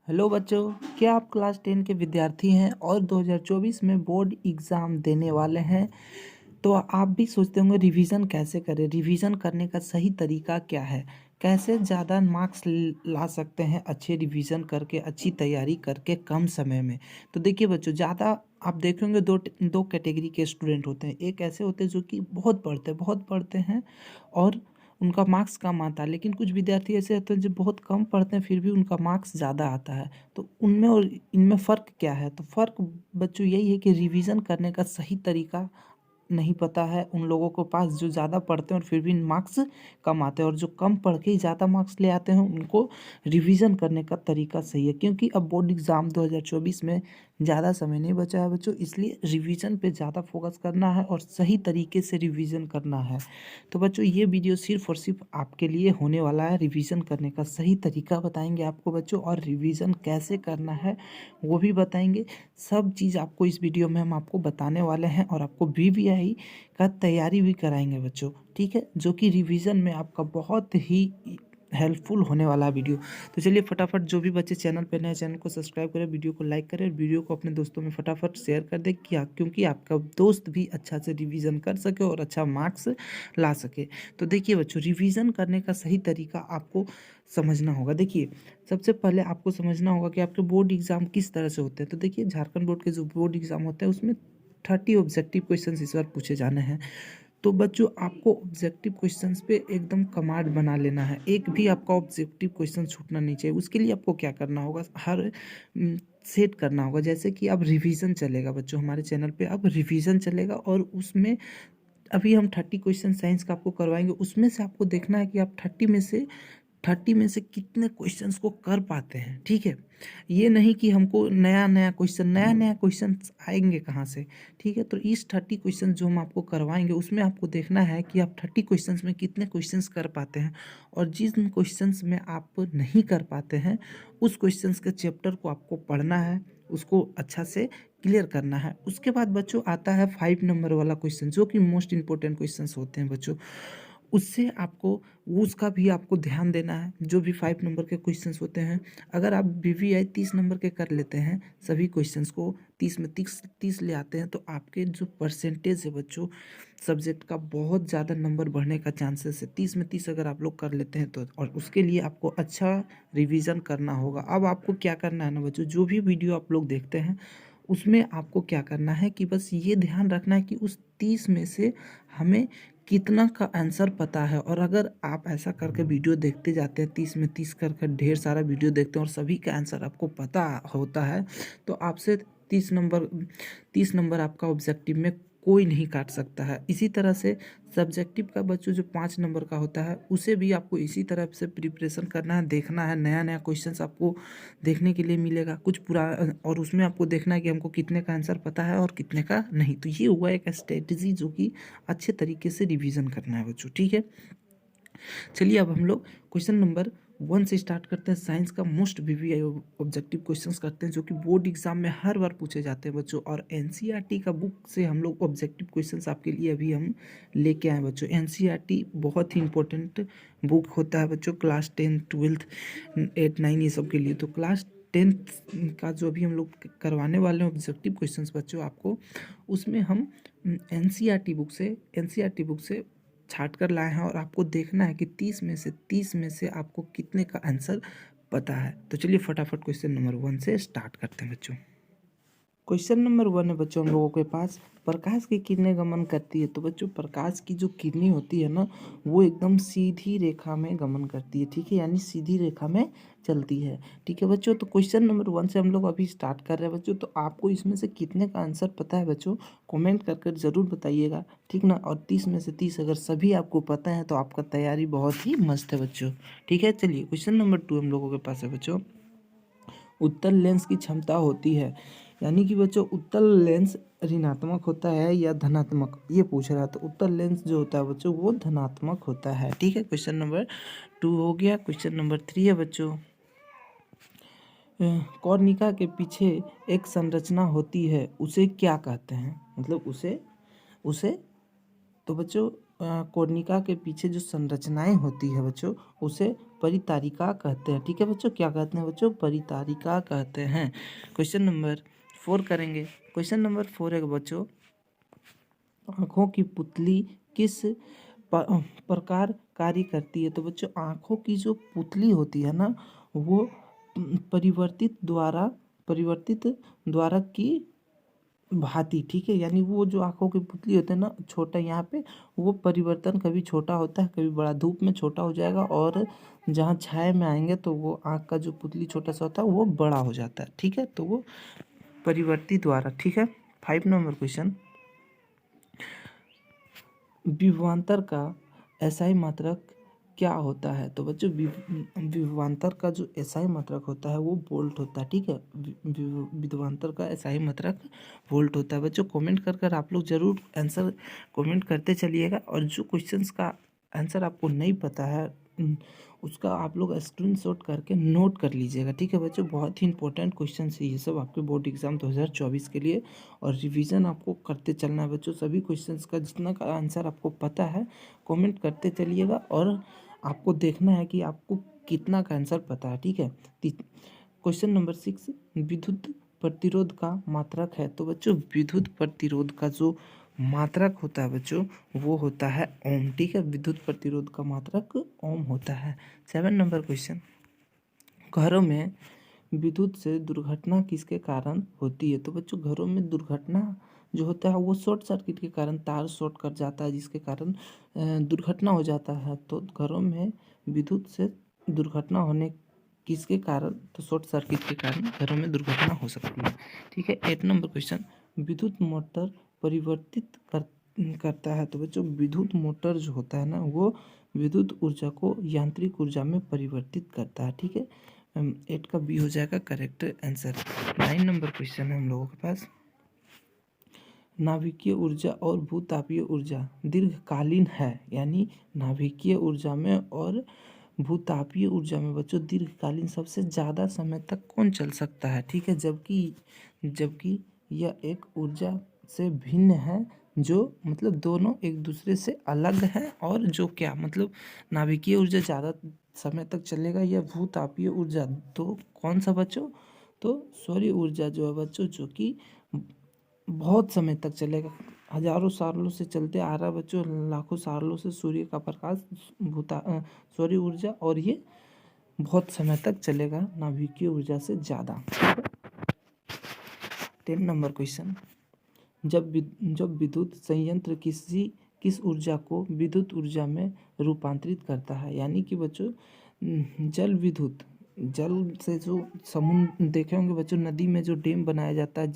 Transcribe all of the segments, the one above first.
Hello बच्चों, क्या आप क्लास 10 के विद्यार्थी हैं और 2024 में बोर्ड एग्ज़ाम देने वाले हैं? तो आप भी सोचते होंगे रिवीजन कैसे करें, रिवीजन करने का सही तरीका क्या है, कैसे ज़्यादा मार्क्स ला सकते हैं अच्छे रिवीजन करके, अच्छी तैयारी करके कम समय में। तो देखिए बच्चों, ज़्यादा आप देखेंगे दो कैटेगरी के स्टूडेंट होते हैं। एक ऐसे होते हैं जो कि बहुत पढ़ते हैं और उनका मार्क्स कम आता है, लेकिन कुछ विद्यार्थी ऐसे होते हैं जो बहुत कम पढ़ते हैं फिर भी उनका मार्क्स ज़्यादा आता है। तो उनमें और इनमें फ़र्क क्या है? तो फ़र्क बच्चों यही है कि रिवीजन करने का सही तरीका नहीं पता है उन लोगों के पास जो ज़्यादा पढ़ते हैं और फिर भी मार्क्स कम आते हैं, और जो कम पढ़ के ही ज़्यादा मार्क्स ले आते हैं उनको रिवीजन करने का तरीका सही है। क्योंकि अब बोर्ड एग्ज़ाम 2024 में ज़्यादा समय नहीं बचा है बच्चों, इसलिए रिवीजन पे ज़्यादा फोकस करना है और सही तरीके से रिवीजन करना है। तो बच्चों, ये वीडियो सिर्फ़ और सिर्फ आपके लिए होने वाला है। रिवीजन करने का सही तरीका बताएंगे आपको बच्चों, और रिवीजन कैसे करना है वो भी बताएंगे। सब चीज़ आपको इस वीडियो में हम आपको बताने वाले हैं, और आपको VVI का तैयारी भी कराएंगे बच्चों, ठीक है, जो कि रिवीजन में आपका बहुत ही हेल्पफुल होने वाला वीडियो। तो चलिए फटाफट, जो भी बच्चे चैनल पे नए, चैनल को सब्सक्राइब करें, वीडियो को लाइक करें और वीडियो को अपने दोस्तों में फटाफट शेयर कर दें, क्योंकि आपका दोस्त भी अच्छा से रिवीजन कर सके और अच्छा मार्क्स ला सके। तो देखिए बच्चों, रिवीजन करने का सही तरीका आपको समझना होगा। देखिए, सबसे पहले आपको समझना होगा कि आपके बोर्ड एग्ज़ाम किस तरह से होते हैं। तो देखिए, झारखंड बोर्ड के जो बोर्ड एग्ज़ाम होते हैं उसमें 30 ऑब्जेक्टिव क्वेश्चन इस बार पूछे जाने हैं। तो बच्चों, आपको ऑब्जेक्टिव क्वेश्चंस पे एकदम कमांड बना लेना है, एक भी आपका ऑब्जेक्टिव क्वेश्चन छूटना नहीं चाहिए। उसके लिए आपको क्या करना होगा, हर सेट करना होगा। जैसे कि अब रिवीजन चलेगा बच्चों, हमारे चैनल पे अब रिवीजन चलेगा, और उसमें अभी हम 30 क्वेश्चन साइंस का आपको करवाएंगे। उसमें से आपको देखना है कि आप 30 में से कितने क्वेश्चंस को कर पाते हैं, ठीक है। ये नहीं कि हमको नया नया क्वेश्चन आएंगे कहाँ से, ठीक है। तो इस 30 क्वेश्चन जो हम आपको करवाएंगे उसमें आपको देखना है कि आप 30 क्वेश्चंस में कितने क्वेश्चंस कर पाते हैं, और जिन क्वेश्चंस में आप नहीं कर पाते हैं उस क्वेश्चंस के चैप्टर को आपको पढ़ना है, उसको अच्छा से क्लियर करना है। उसके बाद बच्चों आता है 5 नंबर वाला क्वेश्चन, जो कि मोस्ट इंपॉर्टेंट क्वेश्चंस होते हैं बच्चों। उससे आपको उसका भी आपको ध्यान देना है। जो भी 5 नंबर के क्वेश्चंस होते हैं, अगर आप VVI 30 नंबर के कर लेते हैं, सभी क्वेश्चंस को 30 में 30 ले आते हैं, तो आपके जो परसेंटेज है बच्चों सब्जेक्ट का, बहुत ज़्यादा नंबर बढ़ने का चांसेस है। 30 में 30 अगर आप लोग कर लेते हैं तो, और उसके लिए आपको अच्छा रिवीजन करना होगा। अब आपको क्या करना है ना बच्चों, जो भी वीडियो आप लोग देखते हैं उसमें आपको क्या करना है कि बस ये ध्यान रखना है कि उस 30 में से हमें कितना का आंसर पता है। और अगर आप ऐसा करके वीडियो देखते जाते हैं, 30 में 30 करके ढेर सारा वीडियो देखते हैं और सभी का आंसर आपको पता होता है, तो आपसे 30 नंबर आपका ऑब्जेक्टिव में कोई नहीं काट सकता है। इसी तरह से सब्जेक्टिव का बच्चों जो 5 नंबर का होता है, उसे भी आपको इसी तरह से प्रिपरेशन करना है, देखना है। नया नया क्वेश्चंस आपको देखने के लिए मिलेगा, कुछ पूरा, और उसमें आपको देखना है कि हमको कितने का आंसर पता है और कितने का नहीं। तो ये हुआ एक स्ट्रेटजी जो कि अच्छे तरीके से रिवीजन करना है बच्चों, ठीक है। चलिए अब हम लोग क्वेश्चन नंबर 1 से स्टार्ट करते हैं। साइंस का मोस्ट VVI ऑब्जेक्टिव क्वेश्चंस करते हैं, जो कि बोर्ड एग्जाम में हर बार पूछे जाते हैं बच्चों। और NCERT का बुक से हम लोग ऑब्जेक्टिव क्वेश्चंस आपके लिए अभी हम लेके आए बच्चों। NCERT बहुत ही इंपॉर्टेंट बुक होता है बच्चों, क्लास 10, 12, 8, 9 ये सब के लिए। तो क्लास 10th का जो भी हम लोग करवाने वाले हैं ऑब्जेक्टिव क्वेश्चंस बच्चों आपको, उसमें हम NCERT बुक से छाट कर लाए हैं, और आपको देखना है कि 30 में से आपको कितने का आंसर पता है। तो चलिए फटाफट क्वेश्चन नंबर 1 से स्टार्ट करते हैं बच्चों। क्वेश्चन नंबर 1 है बच्चों हम लोगों के पास, प्रकाश की किरणें गमन करती है। तो बच्चों, प्रकाश की जो किरणें होती है ना, वो एकदम सीधी रेखा में गमन करती है, ठीक है, यानी सीधी रेखा में चलती है, ठीक है बच्चों। तो क्वेश्चन नंबर 1 से हम लोग अभी स्टार्ट कर रहे हैं बच्चों। तो आपको इसमें से कितने का आंसर पता है बच्चों, कमेंट करके ज़रूर बताइएगा, ठीक ना। और 30 में से 30 अगर सभी आपको पता है तो आपका तैयारी बहुत ही मस्त है बच्चों, ठीक है। चलिए क्वेश्चन नंबर 2 हम लोगों के पास है बच्चों। उत्तल लेंस की क्षमता होती है, यानी कि बच्चों उत्तल लेंस ऋणात्मक होता है या धनात्मक, ये पूछ रहा है। तो उत्तल लेंस जो होता है बच्चों वो धनात्मक होता है, ठीक है। क्वेश्चन नंबर 2 हो गया। क्वेश्चन नंबर 3 है बच्चों। कॉर्निका के पीछे एक संरचना होती है, उसे क्या कहते हैं, मतलब उसे उसे तो बच्चों कोर्निका के पीछे जो संरचनाएं होती है बच्चों, उसे परितारिका कहते हैं। ठीक है बच्चों, क्या कहते हैं बच्चों? परितारिका कहते हैं। क्वेश्चन नंबर 4 करेंगे। क्वेश्चन नंबर 4 है बच्चों, आँखों की पुतली किस प्रकार कार्य करती है? तो बच्चों, आँखों की जो पुतली होती है ना, वो परिवर्तित द्वारा की भांति, ठीक है, यानी वो जो आँखों की पुतली होते हैं ना, छोटा यहाँ पे वो परिवर्तन कभी छोटा होता है, कभी बड़ा। धूप में छोटा हो जाएगा और जहाँ छाया में आएंगे तो वो आँख का जो पुतली छोटा सा होता है वो बड़ा हो जाता है। ठीक है, तो वो परिवर्तित द्वारा। ठीक है, 5 नंबर क्वेश्चन, विभवांतर का एसआई मात्रक क्या होता है? तो बच्चों, विभवांतर का जो एसआई मात्रक होता है वो वोल्ट होता है। ठीक है, विभवांतर का एसआई मात्रक वोल्ट होता है। बच्चों, कमेंट कर कर आप लोग जरूर आंसर कमेंट करते चलिएगा, और जो क्वेश्चंस का आंसर आपको नहीं पता है उसका आप लोग स्क्रीनशॉट करके नोट कर लीजिएगा। ठीक है बच्चों, बहुत ही इंपॉर्टेंट क्वेश्चन है ये सब आपके बोर्ड एग्जाम 2024 के लिए, और रिवीजन आपको करते चलना है बच्चों। सभी क्वेश्चंस का जितना का आंसर आपको पता है कमेंट करते चलिएगा, और आपको देखना है कि आपको कितना का आंसर पता है। ठीक है, क्वेश्चन नंबर 6, विद्युत प्रतिरोध का मात्रक है? तो बच्चों, विद्युत प्रतिरोध का जो मात्रक होता है बच्चों, वो होता है ओम। ठीक है, विद्युत प्रतिरोध का मात्रक ओम होता है। 7 नंबर क्वेश्चन, घरों में विद्युत से दुर्घटना किसके कारण होती है? तो बच्चों, घरों में दुर्घटना जो होता है वो शॉर्ट सर्किट के कारण, तार शॉर्ट कर जाता है जिसके कारण दुर्घटना हो जाता है। तो घरों में विद्युत से दुर्घटना होने किसके कारण? तो शॉर्ट सर्किट के कारण घरों में दुर्घटना हो सकती है। ठीक है, 8 नंबर क्वेश्चन, विद्युत मोटर परिवर्तित करता है? तो बच्चों, विद्युत मोटर जो होता है ना, वो विद्युत ऊर्जा को यांत्रिक ऊर्जा में परिवर्तित करता है। ठीक है, 8 का बी हो जाएगा करेक्ट आंसर। 9 नंबर क्वेश्चन है हम लोगों के पास, नाभिकीय ऊर्जा और भूतापीय ऊर्जा दीर्घकालीन है, यानी नाभिकीय ऊर्जा में और भूतापीय ऊर्जा में बच्चों दीर्घकालीन सबसे ज़्यादा समय तक कौन चल सकता है? ठीक है, जबकि यह एक ऊर्जा से भिन्न है, जो मतलब दोनों एक दूसरे से अलग है, और जो क्या मतलब नाभिकीय ऊर्जा ज़्यादा समय तक चलेगा या भूतापीय ऊर्जा, तो कौन सा बच्चों? तो सौर ऊर्जा जो है बच्चों, जो कि बहुत समय तक चलेगा, हजारों सालों से चलते आ रहा है बच्चों, लाखों सालों से सूर्य का प्रकाश सौर ऊर्जा, और ये बहुत समय तक चलेगा नाभिकीय ऊर्जा से ज़्यादा। 10 नंबर क्वेश्चन, जब विद्युत संयंत्र किस ऊर्जा को विद्युत ऊर्जा में रूपांतरित करता है? यानी कि बच्चों, जल से जो समुद्र देखे होंगे बच्चों, नदी में जो डैम बनाया जाता है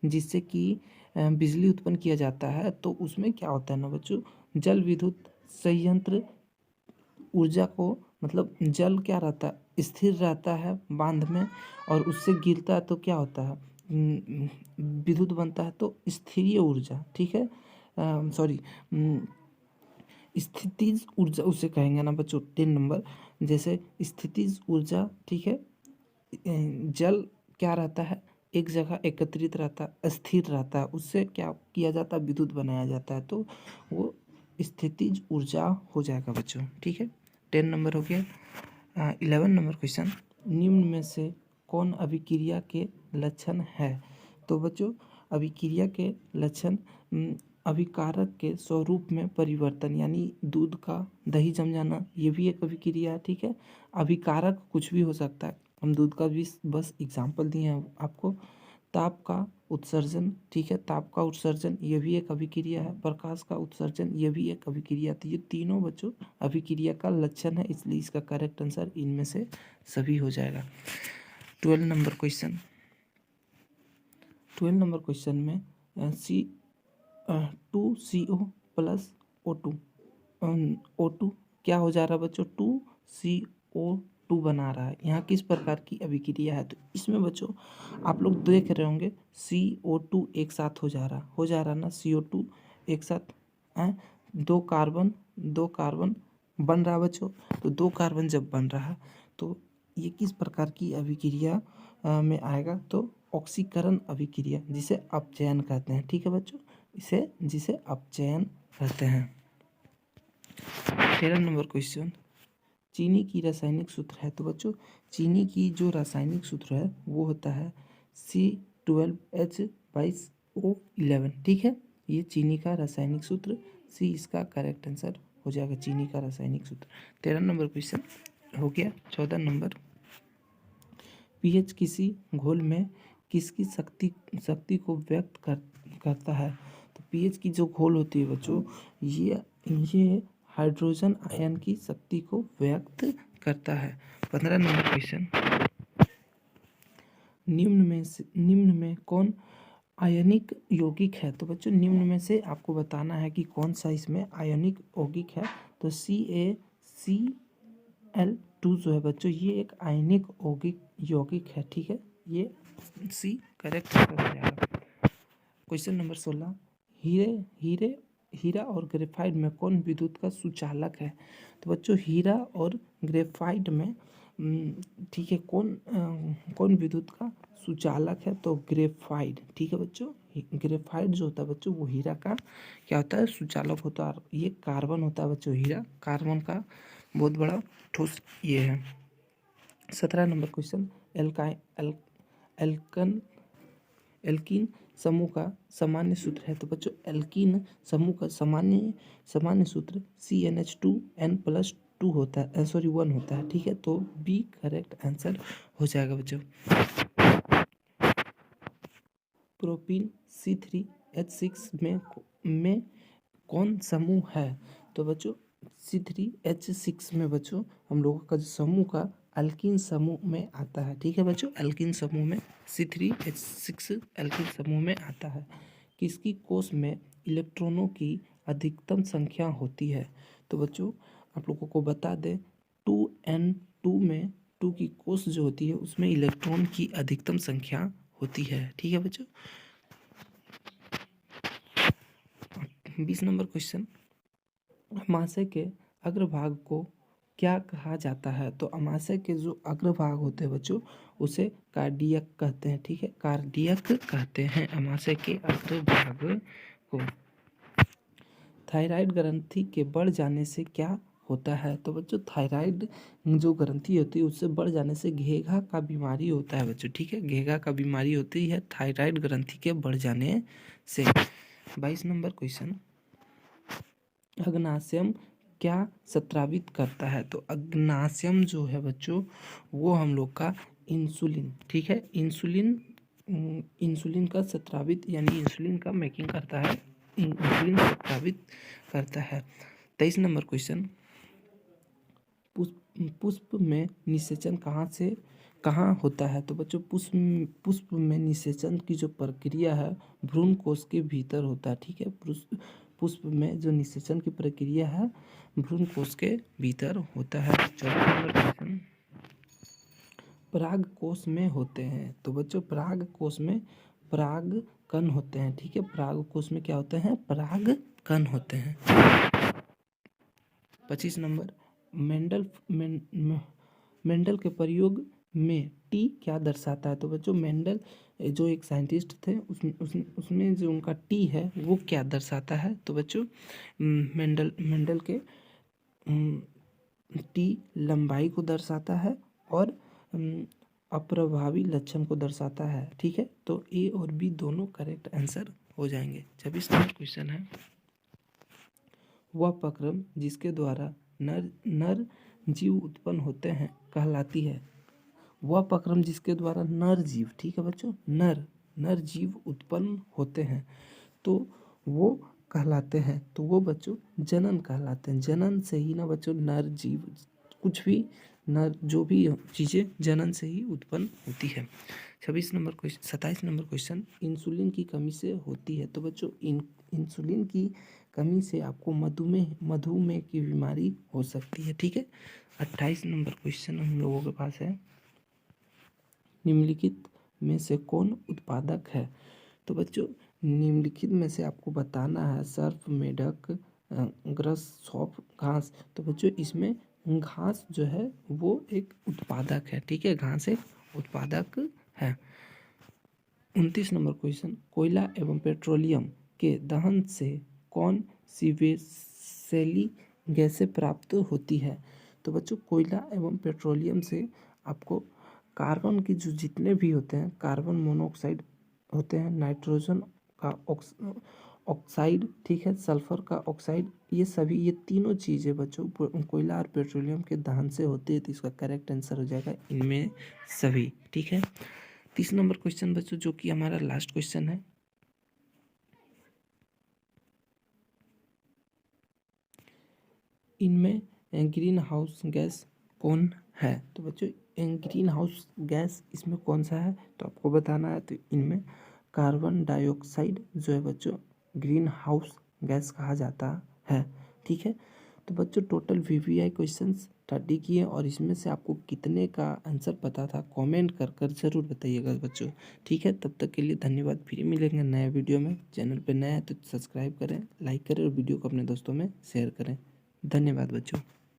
जिससे कि बिजली उत्पन्न किया जाता है, तो उसमें क्या होता है ना बच्चों, जल विद्युत संयंत्र ऊर्जा को मतलब जल क्या रहता है, स्थिर रहता है बांध में, और उससे गिरता है तो क्या होता है, विद्युत बनता है, तो स्थिरीय ऊर्जा। ठीक है, सॉरी, स्थितिज ऊर्जा उसे कहेंगे ना बच्चों। 10 नंबर, जैसे स्थितिज ऊर्जा, ठीक है, जल क्या रहता है, एक जगह एकत्रित रहता है, स्थिर रहता है, उससे क्या किया जाता है, विद्युत बनाया जाता है, तो वो स्थितिज ऊर्जा हो जाएगा बच्चों। ठीक है, 10 नंबर हो गया। 11 नंबर क्वेश्चन, निम्न में से कौन अभिक्रिया के लक्षण है? तो बच्चों, अभिक्रिया के लक्षण अभिकारक के स्वरूप में परिवर्तन, यानी दूध का दही जम जाना, ये भी एक अभिक्रिया है। ठीक है, अभिकारक कुछ भी हो सकता है, हम दूध का भी बस एग्जाम्पल दिए हैं आपको। ताप का उत्सर्जन, ठीक है, ताप का उत्सर्जन ये भी एक अभिक्रिया है। प्रकाश का उत्सर्जन ये भी एक अभिक्रिया थी। ये तीनों बच्चों अभिक्रिया का लक्षण है, इसलिए इसका करेक्ट आंसर इनमें से सभी हो जाएगा। 12 नंबर क्वेश्चन, 12 नंबर क्वेश्चन में C2CO प्लस O2 क्या हो जा रहा है बच्चों, 2CO2 बना रहा है। यहाँ किस प्रकार की अभिक्रिया है? तो इसमें बच्चों आप लोग देख रहे होंगे CO2 एक साथ हो जा रहा ना, CO2 एक साथ है, दो कार्बन बन रहा है बच्चों। तो दो कार्बन जब बन रहा है तो ये किस प्रकार की अभिक्रिया में आएगा? तो ऑक्सीकरण अभिक्रिया, जिसे अपचयन कहते हैं। ठीक है बच्चों, जिसे अपचयन कहते हैं। 13 नंबर क्वेश्चन, चीनी की रासायनिक सूत्र है। तो बच्चों चीनी की जो रासायनिक सूत्र है वो होता है C12H22O11, ठीक है। ये चीनी का रासायनिक सूत्र, सी इसका करेक्ट आंसर हो जाएगा, चीनी का रासायनिक सूत्र। 13 नंबर क्वेश्चन हो गया। 14 नंबर, पीएच किसी घोल में किसकी शक्ति को व्यक्त करता है। तो पीएच की जो घोल होती है बच्चों, ये हाइड्रोजन आयन की शक्ति को व्यक्त करता है। 15 नंबर क्वेश्चन, निम्न में कौन आयनिक यौगिक है। तो बच्चों निम्न में से आपको बताना है कि कौन सा इसमें आयनिक यौगिक है। तो CaCl2 जो है बच्चों, ये एक आयनिक यौगिक है, ठीक है। ये सी करेक्ट आंसर हो जाएगा। क्वेश्चन नंबर 16, हीरा और ग्रेफाइट में कौन विद्युत का सुचालक है। तो बच्चों हीरा और ग्रेफाइट में ठीक है, कौन विद्युत का सुचालक है। तो ग्रेफाइट, ठीक है बच्चों। ग्रेफाइट जो होता है बच्चों, वो हीरा का क्या होता है, सुचालक होता है। ये कार्बन होता है बच्चों, हीरा कार्बन का बहुत बड़ा ठोस ये है। 17 नंबर क्वेश्चन, एल्कीन समूह का सामान्य सूत्र है। तो बच्चों एल्कीन समूह का सामान्य सूत्र CnH2n+2 होता है, 1 होता है, ठीक है। तो बी करेक्ट आंसर हो जाएगा बच्चों। प्रोपीन C3H6 में कौन समूह है। तो बच्चों C3H6 में बच्चों हम लोगों का जो समूह का अल्कीन समूह में आता है, ठीक है बच्चों। अल्कीन समूह में C3H6 अल्कीन समूह में आता है। किसकी कोष में इलेक्ट्रॉनों की अधिकतम संख्या होती है। तो बच्चों आप लोगों को बता दें, 2n2 में 2 की कोष जो होती है उसमें इलेक्ट्रॉन की अधिकतम संख्या होती है, ठीक है बच्चों। 20 नंबर क्वेश्चन, अमाशय के अग्रभाग को क्या कहा जाता है। तो अमाशय के जो अग्रभाग होते हैं बच्चों, उसे कार्डियक कहते हैं, ठीक है। कार्डियक कहते हैं अमाशय के अग्रभाग को। थायराइड ग्रंथि के बढ़ जाने से क्या होता है। तो बच्चों थायराइड जो ग्रंथि होती है उससे बढ़ जाने से घेघा का बीमारी होता है बच्चों, ठीक है। घेघा का बीमारी होती है थायराइड ग्रंथि के बढ़ जाने से। 22 नंबर क्वेश्चन, अग्नाशयम क्या स्रावित करता है। तो अग्नाशयम जो है बच्चों, वो हम लोग का इंसुलिन, ठीक है। इंसुलिन का स्रावित यानी इंसुलिन का मेकिंग करता है, इंसुलिन स्रावित करता है। 23 नंबर क्वेश्चन, पुष्प में निषेचन कहाँ होता है। तो बच्चों पुष्प में निषेचन की जो प्रक्रिया है भ्रूण कोश के भीतर होता है, ठीक है। पुष्प में जो निषेचन की प्रक्रिया है भ्रूण कोश के भीतर होता है। 24 नंबर क्वेश्चन, पराग कोश में होते हैं। तो बच्चों पराग कोश में पराग कण होते हैं, ठीक है। पराग कोश में क्या होते हैं, पराग कण होते हैं। 25 नंबर, मेंडल के प्रयोग में टी क्या दर्शाता है। तो बच्चों मेंडल जो एक साइंटिस्ट थे उसमें जो उनका टी है वो क्या दर्शाता है। तो बच्चों मेंडल के टी लंबाई को दर्शाता है और अप्रभावी लक्षण को दर्शाता है, ठीक है। तो ए और बी दोनों करेक्ट आंसर हो जाएंगे। 26 नंबर क्वेश्चन है, वह प्रक्रम जिसके द्वारा नर जीव उत्पन्न होते हैं कहलाती है। वह प्रक्रम जिसके द्वारा नर जीव, ठीक है बच्चों, नर जीव उत्पन्न होते हैं तो वो कहलाते हैं, तो वो बच्चों जनन कहलाते हैं। जनन से ही ना बच्चों नर जीव कुछ भी नर जो भी चीज़ें जनन से ही उत्पन्न होती है। 27 नंबर क्वेश्चन, इंसुलिन की कमी से होती है। तो बच्चों इंसुलिन की कमी से आपको मधुमेह की बीमारी हो सकती है, ठीक है। 28 नंबर क्वेश्चन हम लोगों के पास है, निम्नलिखित में से कौन उत्पादक है। तो बच्चों निम्नलिखित में से आपको बताना है सर्प, मेढक, ग्रस, सौंफ, घास। तो बच्चों इसमें घास जो है वो एक उत्पादक है, ठीक है। घास एक उत्पादक है। 29 नंबर क्वेश्चन, कोयला एवं पेट्रोलियम के दहन से कौन सी शैली गैस से प्राप्त होती है। तो बच्चों कोयला एवं पेट्रोलियम से आपको कार्बन की जो जितने भी होते हैं, कार्बन मोनोऑक्साइड होते हैं, नाइट्रोजन का ऑक्साइड, ठीक है, सल्फर का ऑक्साइड, ये सभी, ये तीनों चीज़ें बच्चों कोयला और पेट्रोलियम के दहन से होती है। तो इसका करेक्ट आंसर हो जाएगा इनमें सभी, ठीक है। 30 नंबर क्वेश्चन बच्चों, जो कि हमारा लास्ट क्वेश्चन है, इनमें ग्रीन हाउस गैस कौन है? तो बच्चों ग्रीन हाउस गैस इसमें कौन सा है तो आपको बताना है। तो इनमें कार्बन डाइऑक्साइड जो है बच्चों ग्रीन हाउस गैस कहा जाता है, ठीक है। तो बच्चों टोटल वीवीआई क्वेश्चंस 30 किए और इसमें से आपको कितने का आंसर पता था कमेंट कर कर ज़रूर बताइएगा बच्चों, ठीक है। तब तक के लिए धन्यवाद। फिर मिलेंगे नए वीडियो में। चैनल पर नया है तो सब्सक्राइब करें, लाइक करें और वीडियो को अपने दोस्तों में शेयर करें। धन्यवाद बच्चों।